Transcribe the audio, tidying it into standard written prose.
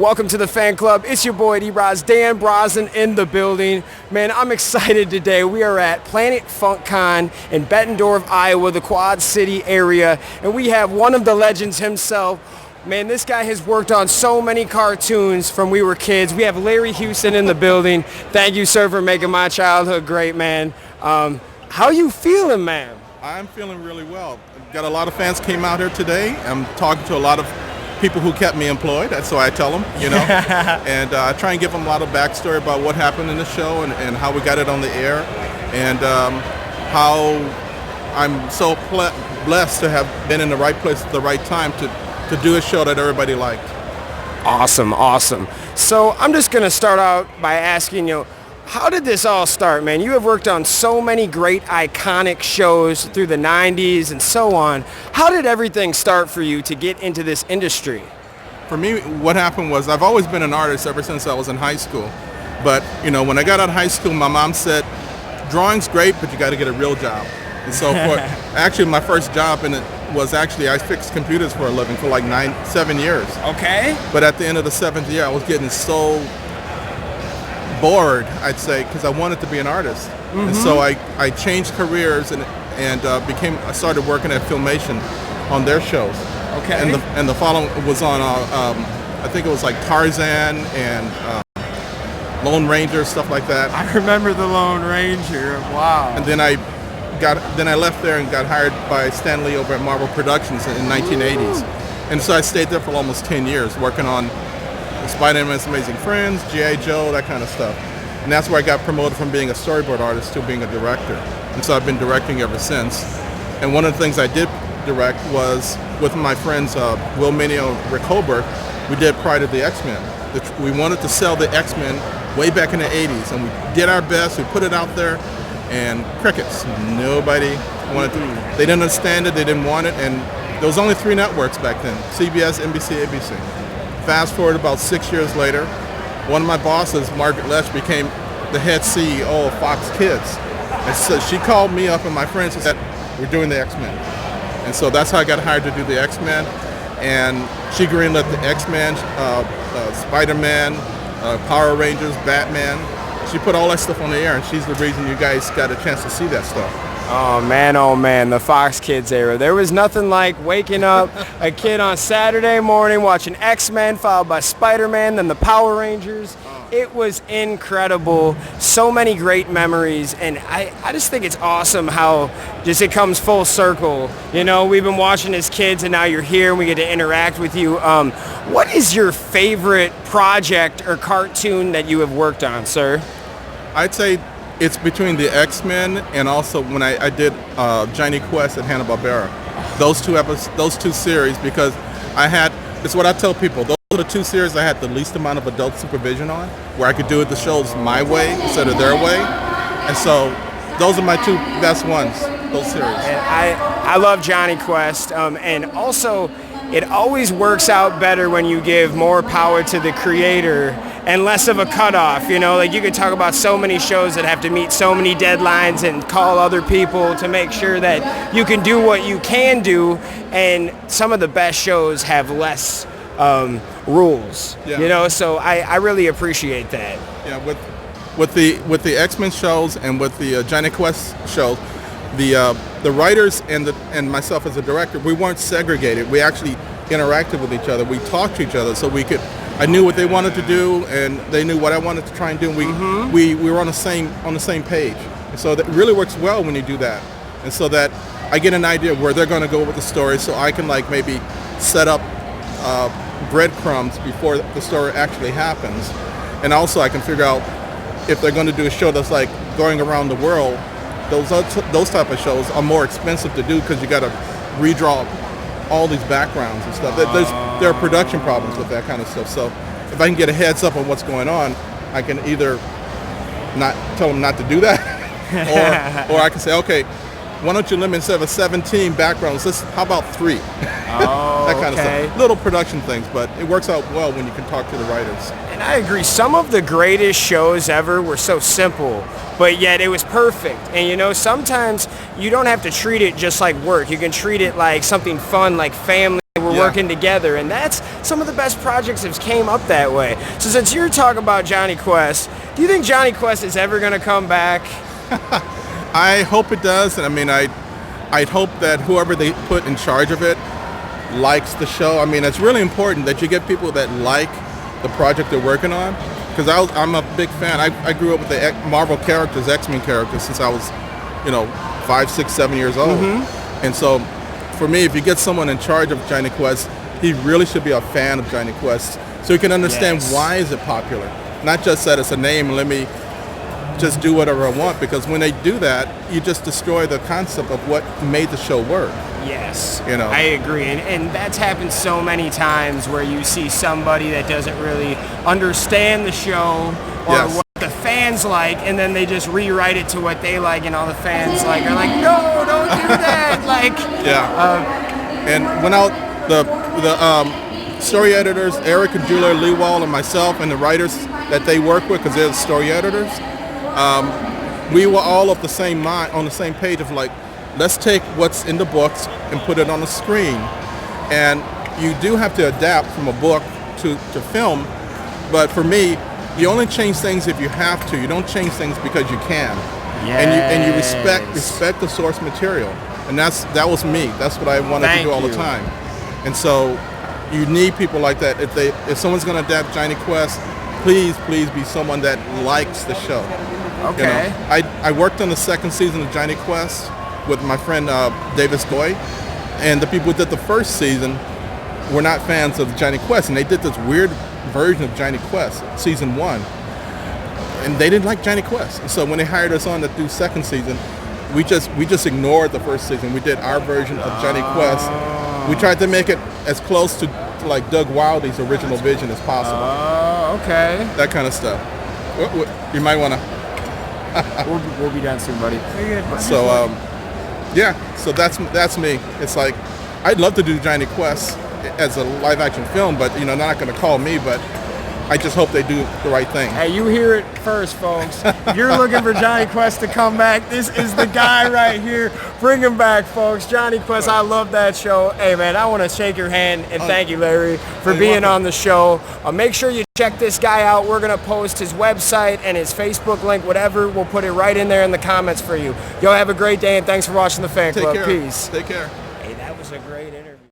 welcome to the fan club. It's your boy D-Roz, Dan Brosnan in the building. Man, I'm excited today. We are at Planet FunkCon in Bettendorf, Iowa, the Quad City area, and we have one of the legends himself. Man, this guy has worked on so many cartoons from we were kids. We have Larry Houston in the building. Thank you, sir, for making my childhood great, man. How you feeling, man? I'm feeling really well. Got a lot of fans came out here today. I'm talking to a lot of people who kept me employed. That's what I tell them, you know. And I try and give them a lot of backstory about what happened in the show and how we got it on the air, and how I'm so blessed to have been in the right place at the right time to do a show that everybody liked. Awesome, awesome. So I'm just going to start out by asking you, how did this all start, man? You have worked on so many great iconic shows through the 90s and so on. How did everything start for you to get into this industry? For me, what happened was I've always been an artist ever since I was in high school. But, you know, when I got out of high school, my mom said, drawing's great, but you got to get a real job. And so actually my first job in it was actually I fixed computers for a living for like 7 years. Okay. But at the end of the 7th year, I was getting so bored, I'd say, because I wanted to be an artist. And so I changed careers and I started working at Filmation on their shows. Okay. And the following was on I think it was like Tarzan and Lone Ranger, stuff like that. I remember the Lone Ranger. Wow. And then I left there and got hired by Stan Lee over at Marvel Productions in 1980s. And so I stayed there for almost 10 years working on Spider-Man's Amazing Friends, G.I. Joe, that kind of stuff. And that's where I got promoted from being a storyboard artist to being a director. And so I've been directing ever since. And one of the things I did direct was with my friends Will Mineo and Rick Holberg, we did Pride of the X-Men. We wanted to sell the X-Men way back in the 80s, and we did our best. We put it out there, and crickets. Nobody wanted to. They didn't understand it. They didn't want it. And there was only 3 networks back then: CBS, NBC, ABC. Fast forward about 6 years later, one of my bosses, Margaret Lesh, became the head CEO of Fox Kids. And so she called me up and my friends and said, we're doing the X-Men. And so that's how I got hired to do the X-Men. And she greenlit the X-Men, Spider-Man, Power Rangers, Batman. She put all that stuff on the air, and she's the reason you guys got a chance to see that stuff. Oh man, the Fox Kids era. There was nothing like waking up a kid on Saturday morning watching X-Men followed by Spider-Man, then the Power Rangers. It was incredible. So many great memories, and I just think it's awesome how just it comes full circle. You know, we've been watching as kids, and now you're here and we get to interact with you. What is your favorite project or cartoon that you have worked on, sir? I'd say it's between the X-Men and also when I did Jonny Quest at Hanna-Barbera. Those two series, because it's what I tell people, those are the 2 series I had the least amount of adult supervision on, where I could do the shows my way instead of their way. And so those are my 2 best ones, those series. And I love Jonny Quest, and also it always works out better when you give more power to the creator and less of a cutoff. You know, like you could talk about so many shows that have to meet so many deadlines and call other people to make sure that you can do what you can do, and some of the best shows have less rules. Yeah. You know, so I really appreciate that. Yeah, with the X-Men shows and with the Jonny Quest shows, the writers and myself as a director, we weren't segregated. We actually interacted with each other. We talked to each other, so I knew what they wanted to do, and they knew what I wanted to try and do. We were on the same page. And so that really works well when you do that, and so that I get an idea of where they're going to go with the story, so I can like maybe set up breadcrumbs before the story actually happens, and also I can figure out if they're going to do a show that's like going around the world. Those type of shows are more expensive to do because you got to redraw all these backgrounds and stuff. There are production problems with that kind of stuff. So if I can get a heads up on what's going on, I can either not tell them not to do that, or I can say, okay, why don't you limit instead of 17 backgrounds? How about 3? That kind of stuff. Little production things, but it works out well when you can talk to the writers. And I agree. Some of the greatest shows ever were so simple, but yet it was perfect. And you know, sometimes you don't have to treat it just like work. You can treat it like something fun, like family we're Yeah. working together, and that's some of the best projects that came up that way. So since you're talking about Jonny Quest, do you think Jonny Quest is ever going to come back? I hope it does, and I mean, I'd hope that whoever they put in charge of it likes the show. I mean, it's really important that you get people that like the project they're working on, because I'm a big fan. I grew up with the Marvel characters, X-Men characters, since I was, 5, 6, 7 years old. And so for me, if you get someone in charge of Jonny Quest, he really should be a fan of Jonny Quest, so he can understand why is it popular. Not just that it's a name, let me just do whatever I want, because when they do that, you just destroy the concept of what made the show work. Yes, I agree, and that's happened so many times where you see somebody that doesn't really understand the show or what the fans like, and then they just rewrite it to what they like, and all the fans are like, no, don't do that. And when the story editors, Eric and Julia Lewald and myself, and the writers that they work with, because they're the story editors, we were all of the same mind, on the same page of let's take what's in the books and put it on the screen. And you do have to adapt from a book to film, but for me, you only change things if you have to. You don't change things because you can. And you respect the source material. And that was me. That's what I wanted to do all the time. And so you need people like that. If someone's going to adapt Jonny Quest, please be someone that likes the show. Okay. I worked on the second season of Jonny Quest with my friend Davis Goy, and the people who did the first season were not fans of Jonny Quest, and they did this weird version of Jonny Quest, season 1, and they didn't like Jonny Quest. And so when they hired us on to do second season, we just ignored the first season. We did our version of Jonny Quest. We tried to make it as close to Doug Wildey's original vision as possible. Okay. That kind of stuff. You might want to. we'll be done soon, buddy. So so that's me. It's I'd love to do Jonny Quest as a live action film, but they're not going to call me, but I just hope they do the right thing. Hey, you hear it first, folks. You're looking for Jonny Quest to come back. This is the guy right here. Bring him back, folks. Jonny Quest, I love that show. Hey, man, I want to shake your hand and thank you, Larry, for being on the show. Make sure you check this guy out. We're going to post his website and his Facebook link, whatever. We'll put it right in there in the comments for you. Y'all have a great day, and thanks for watching the Fan Club. Take care. Peace. Take care. Hey, that was a great interview.